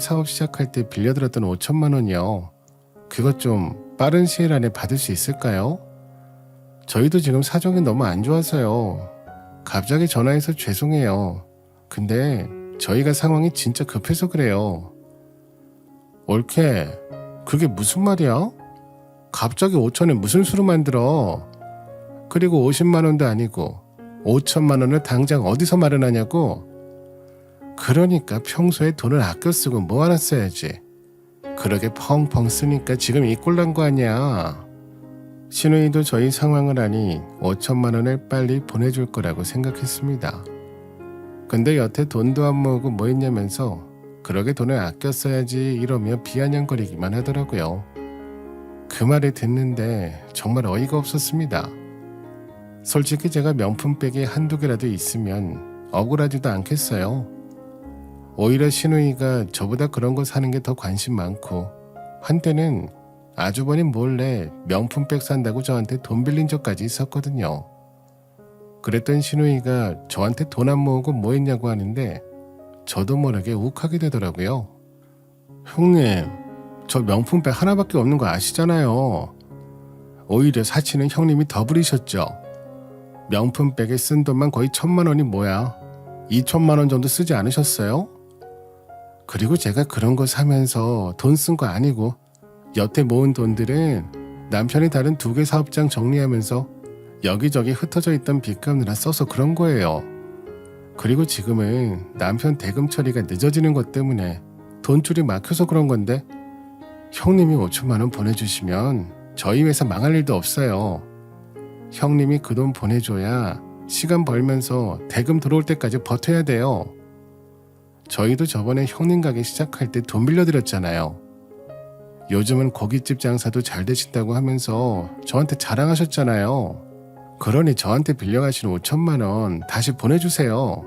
사업 시작할 때 빌려들었던 5천만 원이요. 그것 좀 빠른 시일 안에 받을 수 있을까요? 저희도 지금 사정이 너무 안 좋아서요. 갑자기 전화해서 죄송해요. 근데 저희가 상황이 진짜 급해서 그래요. 옳게, 그게 무슨 말이야? 갑자기 5천에 무슨 수로 만들어? 그리고 50만 원도 아니고 5천만 원을 당장 어디서 마련하냐고? 그러니까 평소에 돈을 아껴 쓰고 모아놨어야지. 그러게 펑펑 쓰니까 지금 이 꼴 난 거 아니야. 신우이도 저희 상황을 아니 5천만 원을 빨리 보내줄 거라고 생각했습니다. 근데 여태 돈도 안 모으고 뭐 했냐면서 그러게 돈을 아껴 써야지 이러며 비아냥거리기만 하더라고요. 그 말을 듣는데 정말 어이가 없었습니다. 솔직히 제가 명품백이 한두 개라도 있으면 억울하지도 않겠어요. 오히려 신우이가 저보다 그런 거 사는 게 더 관심 많고 한때는 아주버님 몰래 명품백 산다고 저한테 돈 빌린 적까지 있었거든요. 그랬던 신우이가 저한테 돈 안 모으고 뭐 했냐고 하는데 저도 모르게 욱하게 되더라고요. 형님, 저 명품백 하나밖에 없는 거 아시잖아요. 오히려 사치는 형님이 더 부리셨죠. 명품백에 쓴 돈만 거의 1,000만 원이 뭐야. 2천만 원 정도 쓰지 않으셨어요? 그리고 제가 그런 거 사면서 돈 쓴 거 아니고 여태 모은 돈들은 남편이 다른 2개 사업장 정리하면서 여기저기 흩어져 있던 빚 갚느라 써서 그런 거예요. 그리고 지금은 남편 대금 처리가 늦어지는 것 때문에 돈줄이 막혀서 그런 건데 형님이 5천만 원 보내주시면 저희 회사 망할 일도 없어요. 형님이 그 돈 보내줘야 시간 벌면서 대금 들어올 때까지 버텨야 돼요. 저희도 저번에 형님 가게 시작할 때 돈 빌려드렸잖아요. 요즘은 고깃집 장사도 잘 되신다고 하면서 저한테 자랑하셨잖아요. 그러니 저한테 빌려가신 5천만 원 다시 보내주세요.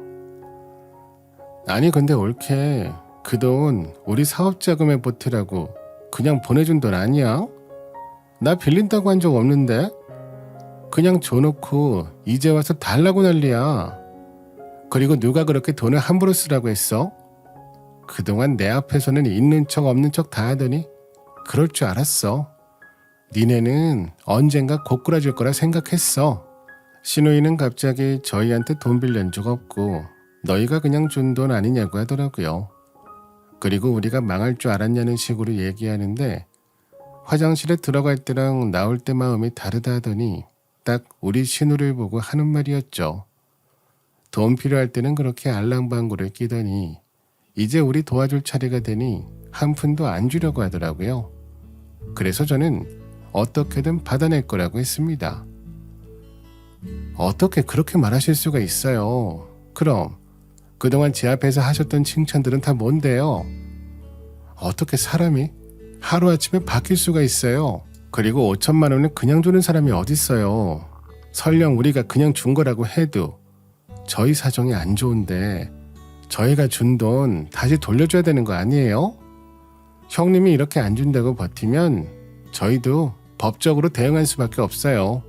아니 근데 옳게 그 돈 우리 사업 자금에 보태라고 그냥 보내준 돈 아니야? 나 빌린다고 한 적 없는데? 그냥 줘놓고 이제 와서 달라고 난리야. 그리고 누가 그렇게 돈을 함부로 쓰라고 했어? 그동안 내 앞에서는 있는 척 없는 척 다 하더니 그럴 줄 알았어. 니네는 언젠가 고꾸라질 거라 생각했어. 신우이는 갑자기 저희한테 돈 빌린 적 없고 너희가 그냥 준 돈 아니냐고 하더라고요. 그리고 우리가 망할 줄 알았냐는 식으로 얘기하는데 화장실에 들어갈 때랑 나올 때 마음이 다르다 하더니 딱 우리 신우를 보고 하는 말이었죠. 돈 필요할 때는 그렇게 알랑방구를 끼더니 이제 우리 도와줄 차례가 되니 한 푼도 안 주려고 하더라고요. 그래서 저는 어떻게든 받아낼 거라고 했습니다. 어떻게 그렇게 말하실 수가 있어요? 그럼 그동안 제 앞에서 하셨던 칭찬들은 다 뭔데요? 어떻게 사람이 하루아침에 바뀔 수가 있어요? 그리고 5천만 원을 그냥 주는 사람이 어딨어요? 설령 우리가 그냥 준 거라고 해도 저희 사정이 안 좋은데 저희가 준 돈 다시 돌려줘야 되는 거 아니에요? 형님이 이렇게 안 준다고 버티면 저희도 법적으로 대응할 수밖에 없어요.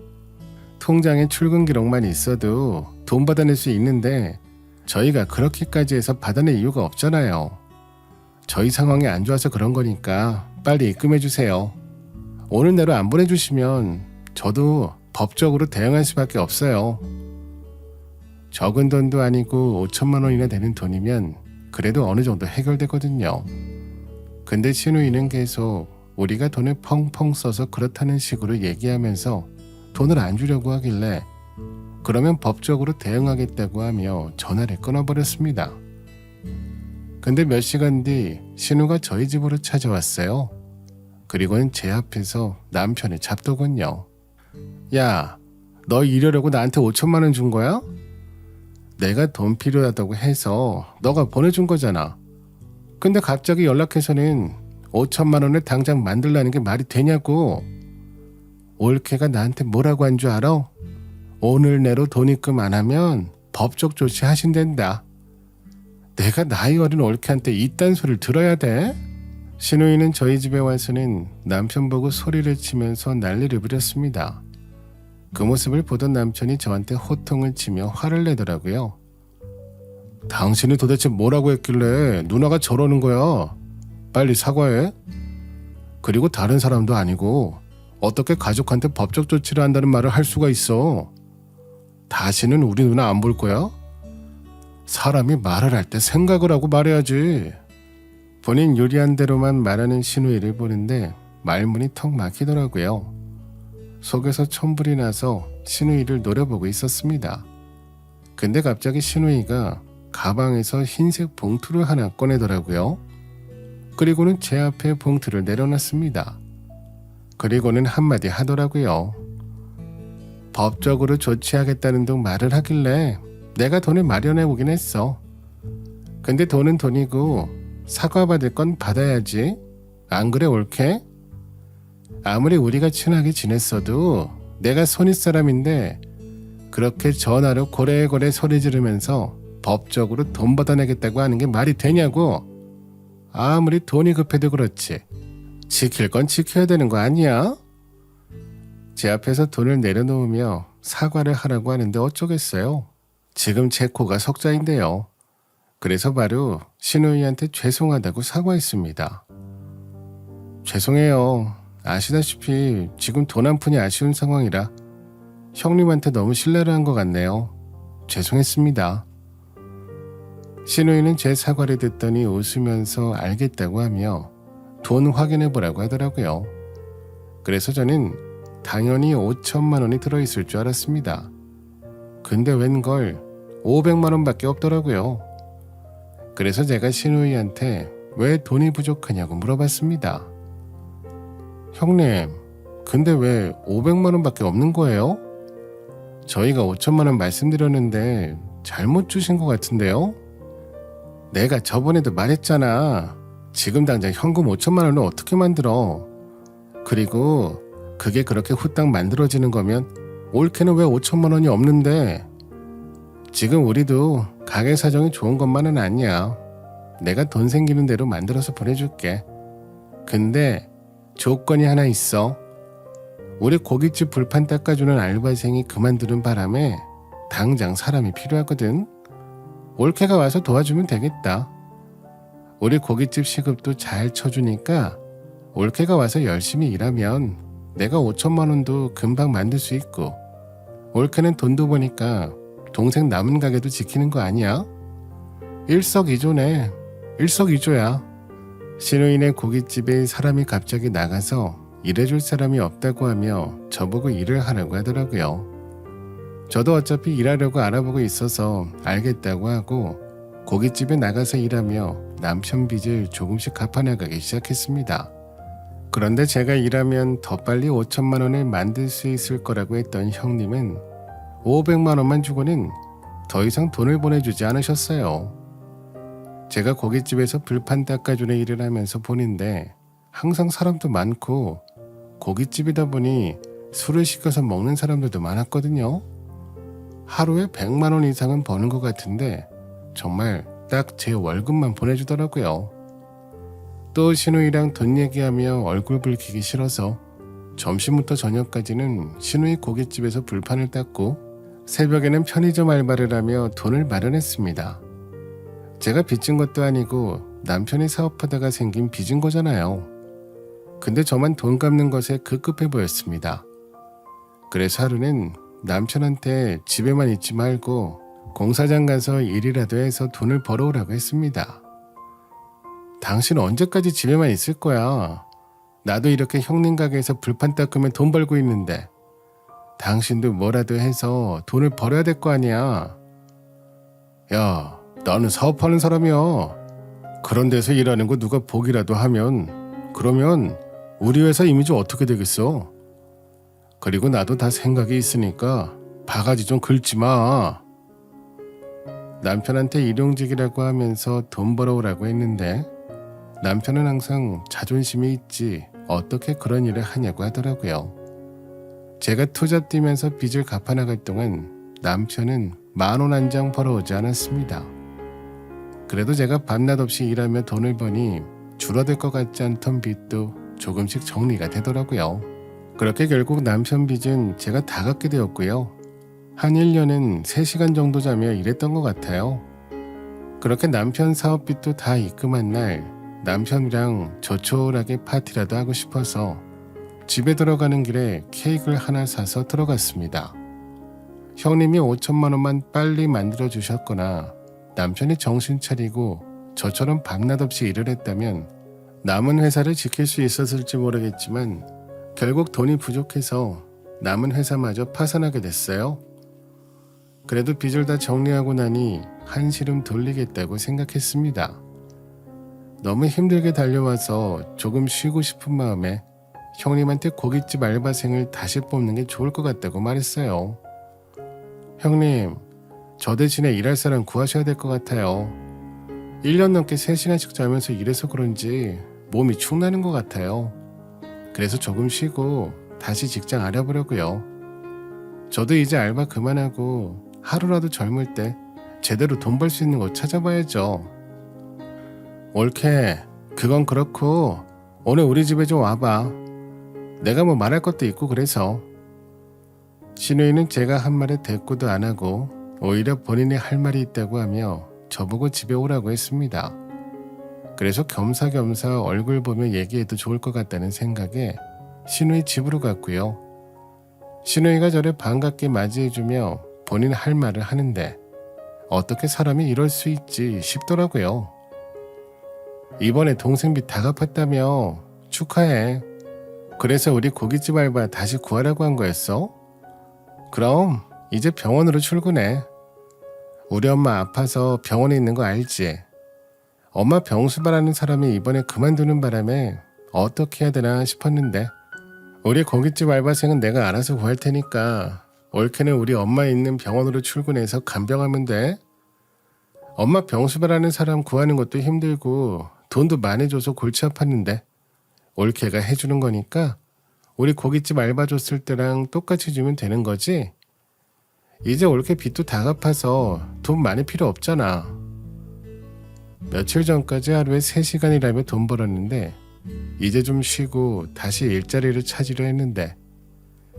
통장에 출금 기록만 있어도 돈 받아낼 수 있는데 저희가 그렇게까지 해서 받아낼 이유가 없잖아요. 저희 상황이 안 좋아서 그런 거니까 빨리 입금해 주세요. 오늘 내로 안 보내주시면 저도 법적으로 대응할 수밖에 없어요. 적은 돈도 아니고 5천만 원이나 되는 돈이면 그래도 어느 정도 해결되거든요. 근데 신우이는 계속 우리가 돈을 펑펑 써서 그렇다는 식으로 얘기하면서 돈을 안 주려고 하길래 그러면 법적으로 대응하겠다고 하며 전화를 끊어버렸습니다. 근데 몇 시간 뒤 신우가 저희 집으로 찾아왔어요. 그리고는 제 앞에서 남편을 잡더군요. 야, 너 이러려고 나한테 5천만 원 준 거야? 내가 돈 필요하다고 해서 너가 보내준 거잖아. 근데 갑자기 연락해서는 5천만 원을 당장 만들라는 게 말이 되냐고. 올케가 나한테 뭐라고 한 줄 알아? 오늘 내로 돈 입금 안 하면 법적 조치 하신댄다. 내가 나이 어린 올케한테 이딴 소리를 들어야 돼? 신우이는 저희 집에 와서는 남편 보고 소리를 치면서 난리를 부렸습니다. 그 모습을 보던 남편이 저한테 호통을 치며 화를 내더라고요. 당신이 도대체 뭐라고 했길래 누나가 저러는 거야? 빨리 사과해. 그리고 다른 사람도 아니고 어떻게 가족한테 법적 조치를 한다는 말을 할 수가 있어. 다시는 우리 누나 안 볼 거야? 사람이 말을 할 때 생각을 하고 말해야지. 본인 유리한 대로만 말하는 신우이를 보는데 말문이 턱 막히더라고요. 속에서 천불이 나서 신우이를 노려보고 있었습니다. 근데 갑자기 신우이가 가방에서 흰색 봉투를 하나 꺼내더라고요. 그리고는 제 앞에 봉투를 내려놨습니다. 그리고는 한마디 하더라고요. 법적으로 조치하겠다는 둥 말을 하길래 내가 돈을 마련해 오긴 했어. 근데 돈은 돈이고 사과받을 건 받아야지. 안 그래 올케? 아무리 우리가 친하게 지냈어도 내가 손윗 사람인데 그렇게 전화로 고래고래 소리 지르면서 법적으로 돈 받아내겠다고 하는 게 말이 되냐고. 아무리 돈이 급해도 그렇지. 지킬 건 지켜야 되는 거 아니야? 제 앞에서 돈을 내려놓으며 사과를 하라고 하는데 어쩌겠어요. 지금 제 코가 석자인데요. 그래서 바로 신우이한테 죄송하다고 사과했습니다. 죄송해요. 아시다시피 지금 돈 한 푼이 아쉬운 상황이라 형님한테 너무 신뢰를 한 것 같네요. 죄송했습니다. 신우이는 제 사과를 듣더니 웃으면서 알겠다고 하며 돈 확인해 보라고 하더라고요. 그래서 저는 당연히 5천만 원이 들어있을 줄 알았습니다. 근데 웬걸 500만 원밖에 없더라고요. 그래서 제가 신우이한테 왜 돈이 부족하냐고 물어봤습니다. 형님, 근데 왜 500만 원밖에 없는 거예요? 저희가 5천만 원 말씀드렸는데 잘못 주신 것 같은데요? 내가 저번에도 말했잖아. 지금 당장 현금 5천만 원을 어떻게 만들어? 그리고 그게 그렇게 후딱 만들어지는 거면 올케는 왜 5천만 원이 없는데? 지금 우리도 가게 사정이 좋은 것만은 아니야. 내가 돈 생기는 대로 만들어서 보내줄게. 근데 조건이 하나 있어. 우리 고깃집 불판 닦아주는 알바생이 그만두는 바람에 당장 사람이 필요하거든. 올케가 와서 도와주면 되겠다. 우리 고깃집 시급도 잘 쳐주니까 올케가 와서 열심히 일하면 내가 5천만 원도 금방 만들 수 있고 올케는 돈도 버니까 동생 남은 가게도 지키는 거 아니야? 일석이조네. 일석이조야. 신우이네 고깃집에 사람이 갑자기 나가서 일해줄 사람이 없다고 하며 저보고 일을 하라고 하더라고요. 저도 어차피 일하려고 알아보고 있어서 알겠다고 하고 고깃집에 나가서 일하며 남편 빚을 조금씩 갚아나가기 시작했습니다. 그런데 제가 일하면 더 빨리 5천만 원을 만들 수 있을 거라고 했던 형님은 500만 원만 주고는 더 이상 돈을 보내주지 않으셨어요. 제가 고깃집에서 불판 닦아주는 일을 하면서 보는데 항상 사람도 많고 고깃집이다 보니 술을 시켜서 먹는 사람들도 많았거든요. 하루에 100만 원 이상은 버는 것 같은데 정말 딱 제 월급만 보내주더라고요. 또 신우이랑 돈 얘기하며 얼굴 붉히기 싫어서 점심부터 저녁까지는 신우이 고깃집에서 불판을 닦고 새벽에는 편의점 알바를 하며 돈을 마련했습니다. 제가 빚진 것도 아니고 남편이 사업하다가 생긴 빚인 거잖아요. 근데 저만 돈 갚는 것에 급급해 보였습니다. 그래서 하루는 남편한테 집에만 있지 말고 공사장 가서 일이라도 해서 돈을 벌어오라고 했습니다. 당신 언제까지 집에만 있을 거야? 나도 이렇게 형님 가게에서 불판 닦으면 돈 벌고 있는데 당신도 뭐라도 해서 돈을 벌어야 될 거 아니야. 야, 나는 사업하는 사람이야. 그런 데서 일하는 거 누가 보기라도 하면 그러면 우리 회사 이미지 어떻게 되겠어? 그리고 나도 다 생각이 있으니까 바가지 좀 긁지 마. 남편한테 일용직이라고 하면서 돈 벌어오라고 했는데 남편은 항상 자존심이 있지 어떻게 그런 일을 하냐고 하더라고요. 제가 투잡 뛰면서 빚을 갚아나갈 동안 남편은 10,000원 한 장 벌어오지 않았습니다. 그래도 제가 밤낮 없이 일하며 돈을 버니 줄어들 것 같지 않던 빚도 조금씩 정리가 되더라고요. 그렇게 결국 남편 빚은 제가 다 갚게 되었고요. 한 1년은 3시간 정도 자며 일했던 것 같아요. 그렇게 남편 사업빚도 다 입금한 날 남편이랑 조촐하게 파티라도 하고 싶어서 집에 들어가는 길에 케이크를 하나 사서 들어갔습니다. 형님이 5천만 원만 빨리 만들어 주셨거나 남편이 정신 차리고 저처럼 밤낮 없이 일을 했다면 남은 회사를 지킬 수 있었을지 모르겠지만 결국 돈이 부족해서 남은 회사마저 파산하게 됐어요. 그래도 빚을 다 정리하고 나니 한시름 돌리겠다고 생각했습니다. 너무 힘들게 달려와서 조금 쉬고 싶은 마음에 형님한테 고깃집 알바생을 다시 뽑는 게 좋을 것 같다고 말했어요. 형님, 저 대신에 일할 사람 구하셔야 될 것 같아요. 1년 넘게 3시간씩 자면서 일해서 그런지 몸이 축나는 것 같아요. 그래서 조금 쉬고 다시 직장 알아보려고요. 저도 이제 알바 그만하고 하루라도 젊을 때 제대로 돈 벌 수 있는 곳 찾아봐야죠. 옳게, 그건 그렇고 오늘 우리 집에 좀 와봐. 내가 뭐 말할 것도 있고 그래서. 신우이는 제가 한 말에 대꾸도 안 하고 오히려 본인이 할 말이 있다고 하며 저보고 집에 오라고 했습니다. 그래서 겸사겸사 얼굴 보며 얘기해도 좋을 것 같다는 생각에 신우이 집으로 갔고요. 신우이가 저를 반갑게 맞이해주며 본인 할 말을 하는데 어떻게 사람이 이럴 수 있지 싶더라고요. 이번에 동생 빚 다 갚았다며? 축하해. 그래서 우리 고깃집 알바 다시 구하라고 한 거였어? 그럼 이제 병원으로 출근해. 우리 엄마 아파서 병원에 있는 거 알지? 엄마 병수발하는 사람이 이번에 그만두는 바람에 어떻게 해야 되나 싶었는데 우리 고깃집 알바생은 내가 알아서 구할 테니까 올케는 우리 엄마 있는 병원으로 출근해서 간병하면 돼. 엄마 병수발하는 사람 구하는 것도 힘들고 돈도 많이 줘서 골치 아팠는데 올케가 해주는 거니까 우리 고깃집 알바 줬을 때랑 똑같이 주면 되는 거지? 이제 올케 빚도 다 갚아서 돈 많이 필요 없잖아. 며칠 전까지 하루에 3시간 일하며 돈 벌었는데 이제 좀 쉬고 다시 일자리를 찾으려 했는데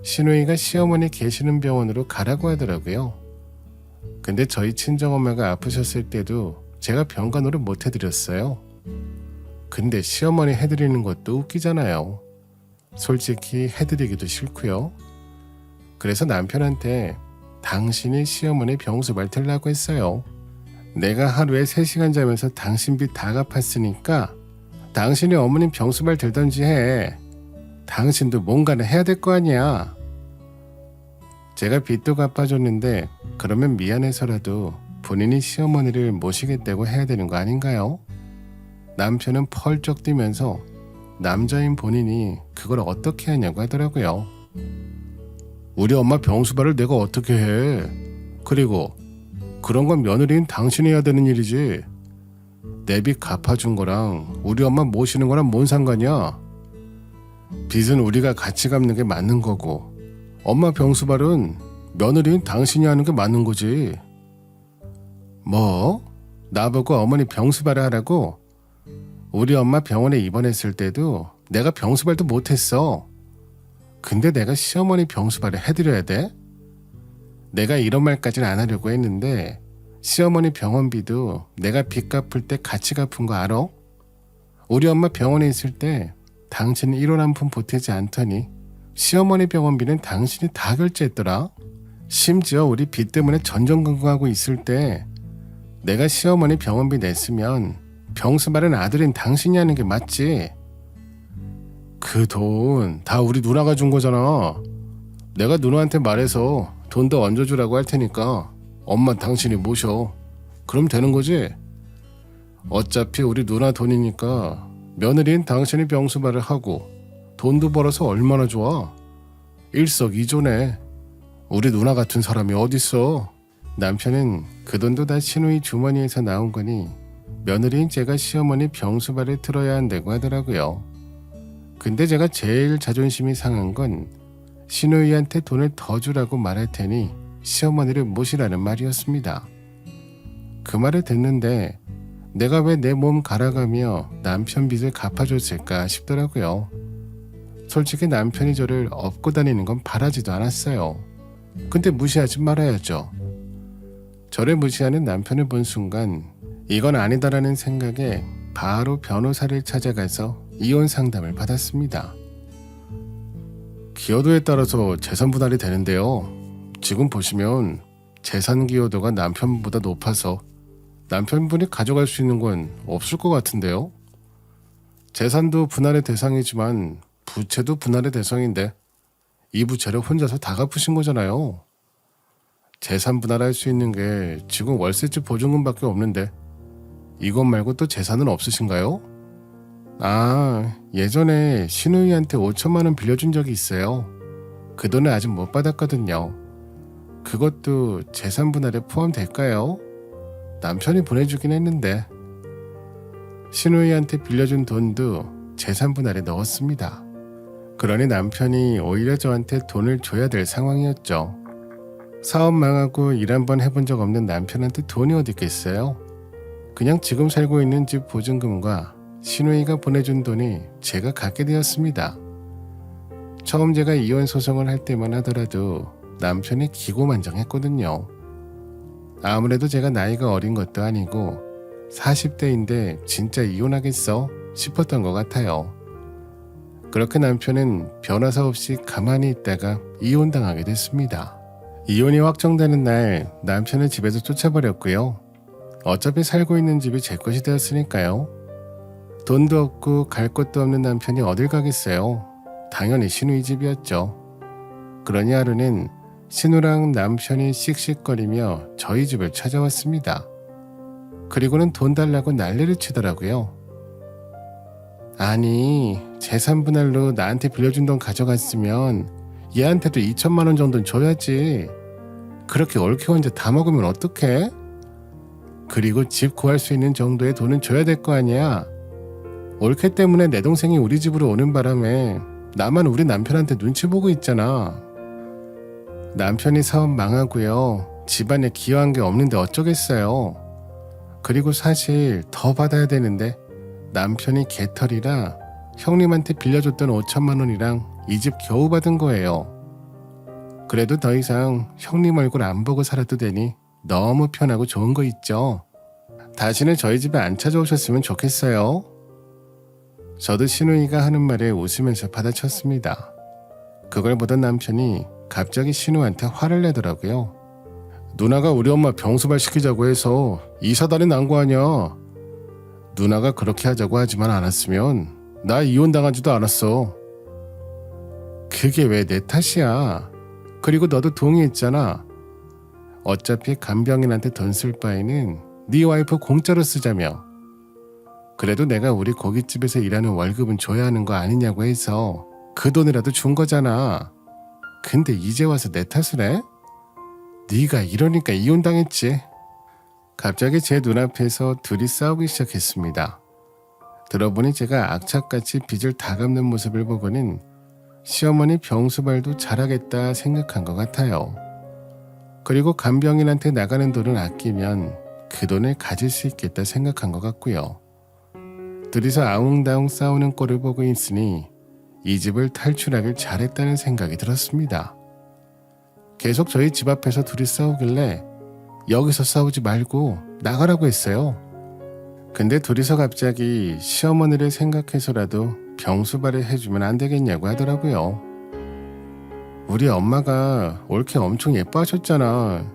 신우이가 시어머니 계시는 병원으로 가라고 하더라고요. 근데 저희 친정엄마가 아프셨을 때도 제가 병가 노릇 못 해드렸어요. 근데 시어머니 해드리는 것도 웃기잖아요. 솔직히 해드리기도 싫고요. 그래서 남편한테 당신이 시어머니 병수발 들라고 했어요. 내가 하루에 3시간 자면서 당신 빚 다 갚았으니까 당신이 어머님 병수발 들던지 해. 당신도 뭔가는 해야 될 거 아니야. 제가 빚도 갚아줬는데 그러면 미안해서라도 본인이 시어머니를 모시겠다고 해야 되는 거 아닌가요? 남편은 펄쩍 뛰면서 남자인 본인이 그걸 어떻게 하냐고 하더라고요. 우리 엄마 병수발을 내가 어떻게 해? 그리고 그런 건 며느리인 당신이 해야 되는 일이지. 내 빚 갚아준 거랑 우리 엄마 모시는 거랑 뭔 상관이야? 빚은 우리가 같이 갚는 게 맞는 거고 엄마 병수발은 며느리인 당신이 하는 게 맞는 거지. 뭐? 나보고 어머니 병수발을 하라고? 우리 엄마 병원에 입원했을 때도 내가 병수발도 못했어. 근데 내가 시어머니 병수발을 해드려야 돼? 내가 이런 말까지는 안 하려고 했는데 시어머니 병원비도 내가 빚 갚을 때 같이 갚은 거 알아? 우리 엄마 병원에 있을 때 당신은 1원 한 푼 보태지 않더니 시어머니 병원비는 당신이 다 결제했더라. 심지어 우리 빚 때문에 전전긍긍하고 있을 때 내가 시어머니 병원비 냈으면 병수발은 아들인 당신이 하는 게 맞지. 그 돈 다 우리 누나가 준 거잖아. 내가 누나한테 말해서 돈 더 얹어주라고 할 테니까 엄마 당신이 모셔. 그럼 되는 거지? 어차피 우리 누나 돈이니까 며느리인 당신이 병수발을 하고 돈도 벌어서 얼마나 좋아. 일석이조네. 우리 누나 같은 사람이 어딨어. 남편은 그 돈도 다 신우이 주머니에서 나온 거니 며느리인 제가 시어머니 병수발을 틀어야 한다고 하더라고요. 근데 제가 제일 자존심이 상한 건 신우이한테 돈을 더 주라고 말할 테니 시어머니를 모시라는 말이었습니다. 그 말을 듣는데 내가 왜 내 몸 갈아가며 남편 빚을 갚아줬을까 싶더라고요. 솔직히 남편이 저를 업고 다니는 건 바라지도 않았어요. 근데 무시하지 말아야죠. 저를 무시하는 남편을 본 순간 이건 아니다라는 생각에 바로 변호사를 찾아가서 이혼 상담을 받았습니다. 기여도에 따라서 재산 분할이 되는데요. 지금 보시면 재산 기여도가 남편보다 높아서 남편분이 가져갈 수 있는 건 없을 것 같은데요. 재산도 분할의 대상이지만 부채도 분할의 대상인데 이 부채를 혼자서 다 갚으신 거잖아요. 재산 분할할 수 있는 게 지금 월세집 보증금밖에 없는데 이것 말고 또 재산은 없으신가요? 아, 예전에 신우이한테 5천만 원 빌려준 적이 있어요. 그 돈을 아직 못 받았거든요. 그것도 재산 분할에 포함될까요? 남편이 보내주긴 했는데. 신우이한테 빌려준 돈도 재산 분할에 넣었습니다. 그러니 남편이 오히려 저한테 돈을 줘야 될 상황이었죠. 사업 망하고 일 한번 해본 적 없는 남편한테 돈이 어디 있겠어요? 그냥 지금 살고 있는 집 보증금과 신우이가 보내준 돈이 제가 갖게 되었습니다. 처음 제가 이혼 소송을 할 때만 하더라도 남편이 기고만장했거든요. 아무래도 제가 나이가 어린 것도 아니고 40대인데 진짜 이혼하겠어 싶었던 것 같아요. 그렇게 남편은 변호사 없이 가만히 있다가 이혼당하게 됐습니다. 이혼이 확정되는 날 남편을 집에서 쫓아버렸고요. 어차피 살고 있는 집이 제 것이 되었으니까요. 돈도 없고 갈 곳도 없는 남편이 어딜 가겠어요. 당연히 신우이 집이었죠. 그러니 하루는 신우랑 남편이 씩씩거리며 저희 집을 찾아왔습니다. 그리고는 돈 달라고 난리를 치더라고요. 아니, 재산 분할로 나한테 빌려준 돈 가져갔으면 얘한테도 2천만 원 정도는 줘야지. 그렇게 얽혀 혼자 다 먹으면 어떡해? 그리고 집 구할 수 있는 정도의 돈은 줘야 될 거 아니야. 올케 때문에 내 동생이 우리 집으로 오는 바람에 나만 우리 남편한테 눈치 보고 있잖아. 남편이 사업 망하고요. 집안에 기여한 게 없는데 어쩌겠어요. 그리고 사실 더 받아야 되는데 남편이 개털이라 형님한테 빌려줬던 5천만 원이랑 이 집 겨우 받은 거예요. 그래도 더 이상 형님 얼굴 안 보고 살아도 되니 너무 편하고 좋은 거 있죠. 다시는 저희 집에 안 찾아오셨으면 좋겠어요. 저도 신우이가 하는 말에 웃으면서 받아쳤습니다. 그걸 보던 남편이 갑자기 신우한테 화를 내더라고요. 누나가 우리 엄마 병수발 시키자고 해서 이사달이 난 거 아니야. 누나가 그렇게 하자고 하지만 않았으면 나 이혼당하지도 않았어. 그게 왜 내 탓이야. 그리고 너도 동의했잖아. 어차피 간병인한테 돈 쓸 바에는 네 와이프 공짜로 쓰자며. 그래도 내가 우리 고깃집에서 일하는 월급은 줘야 하는 거 아니냐고 해서 그 돈이라도 준 거잖아. 근데 이제 와서 내 탓을 해? 네가 이러니까 이혼당했지. 갑자기 제 눈앞에서 둘이 싸우기 시작했습니다. 들어보니 제가 악착같이 빚을 다 갚는 모습을 보고는 시어머니 병수발도 잘하겠다 생각한 것 같아요. 그리고 간병인한테 나가는 돈을 아끼면 그 돈을 가질 수 있겠다 생각한 것 같고요. 둘이서 아웅다웅 싸우는 꼴을 보고 있으니 이 집을 탈출하길 잘했다는 생각이 들었습니다. 계속 저희 집 앞에서 둘이 싸우길래 여기서 싸우지 말고 나가라고 했어요. 근데 둘이서 갑자기 시어머니를 생각해서라도 병수발을 해주면 안 되겠냐고 하더라고요. 우리 엄마가 올케 엄청 예뻐하셨잖아.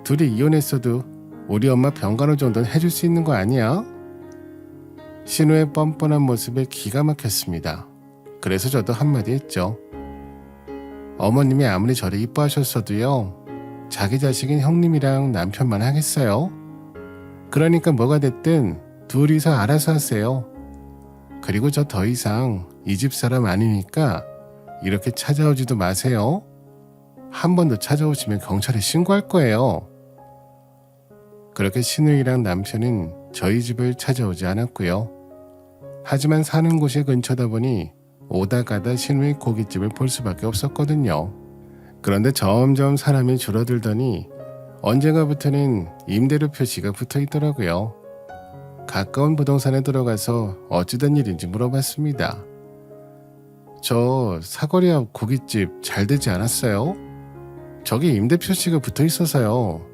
둘이 이혼했어도 우리 엄마 병간호 정도는 해줄 수 있는 거 아니야? 신우의 뻔뻔한 모습에 기가 막혔습니다. 그래서 저도 한마디 했죠. 어머님이 아무리 저를 이뻐하셨어도요. 자기 자식인 형님이랑 남편만 하겠어요? 그러니까 뭐가 됐든 둘이서 알아서 하세요. 그리고 저 더 이상 이 집 사람 아니니까 이렇게 찾아오지도 마세요. 한 번 더 찾아오시면 경찰에 신고할 거예요. 그렇게 신우이랑 남편은 저희 집을 찾아오지 않았고요. 하지만 사는 곳이 근처다 보니 오다 가다 신우이 고깃집을 볼 수밖에 없었거든요. 그런데 점점 사람이 줄어들더니 언젠가부터는 임대료 표시가 붙어 있더라고요. 가까운 부동산에 들어가서 어찌된 일인지 물어봤습니다. 저 사거리 앞 고깃집 잘 되지 않았어요? 저기 임대 표시가 붙어 있어서요.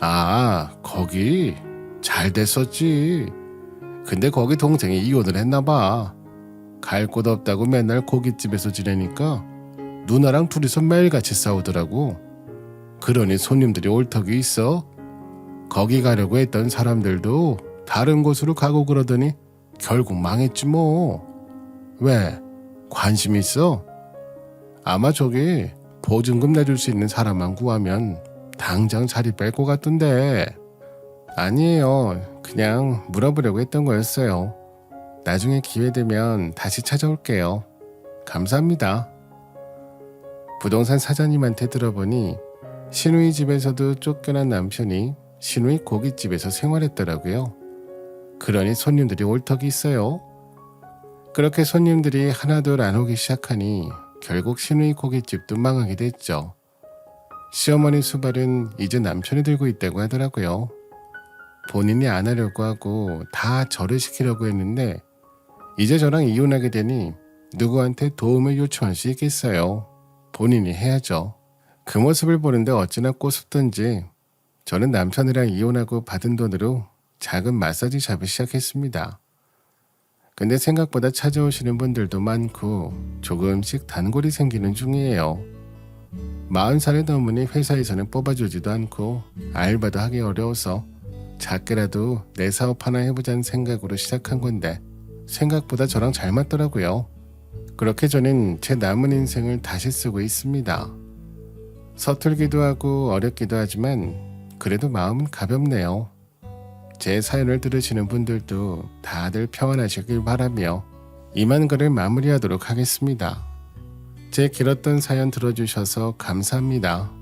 아, 거기 잘 됐었지. 근데 거기 동생이 이혼을 했나 봐. 갈 곳 없다고 맨날 고깃집에서 지내니까 누나랑 둘이서 매일같이 싸우더라고. 그러니 손님들이 올 턱이 있어. 거기 가려고 했던 사람들도 다른 곳으로 가고 그러더니 결국 망했지 뭐. 왜? 관심 있어? 아마 저기 보증금 내줄 수 있는 사람만 구하면 당장 자리 뺄 것 같던데. 아니에요. 그냥 물어보려고 했던 거였어요. 나중에 기회 되면 다시 찾아올게요. 감사합니다. 부동산 사장님한테 들어보니 시누이 집에서도 쫓겨난 남편이 시누이 고깃집에서 생활했더라고요. 그러니 손님들이 올 턱이 있어요. 그렇게 손님들이 하나둘 안 오기 시작하니 결국 시누이 고깃집도 망하게 됐죠. 시어머니 수발은 이제 남편이 들고 있다고 하더라고요. 본인이 안 하려고 하고 다 저를 시키려고 했는데 이제 저랑 이혼하게 되니 누구한테 도움을 요청할 수 있겠어요. 본인이 해야죠. 그 모습을 보는데 어찌나 꼬숩던지 저는 남편이랑 이혼하고 받은 돈으로 작은 마사지 샵을 시작했습니다. 근데 생각보다 찾아오시는 분들도 많고 조금씩 단골이 생기는 중이에요. 40살이 넘으니 회사에서는 뽑아주지도 않고 알바도 하기 어려워서 작게라도 내 사업 하나 해보자는 생각으로 시작한 건데 생각보다 저랑 잘 맞더라고요. 그렇게 저는 제 남은 인생을 다시 쓰고 있습니다. 서툴기도 하고 어렵기도 하지만 그래도 마음은 가볍네요. 제 사연을 들으시는 분들도 다들 평안하시길 바라며 이만 글을 마무리하도록 하겠습니다. 제 길었던 사연 들어주셔서 감사합니다.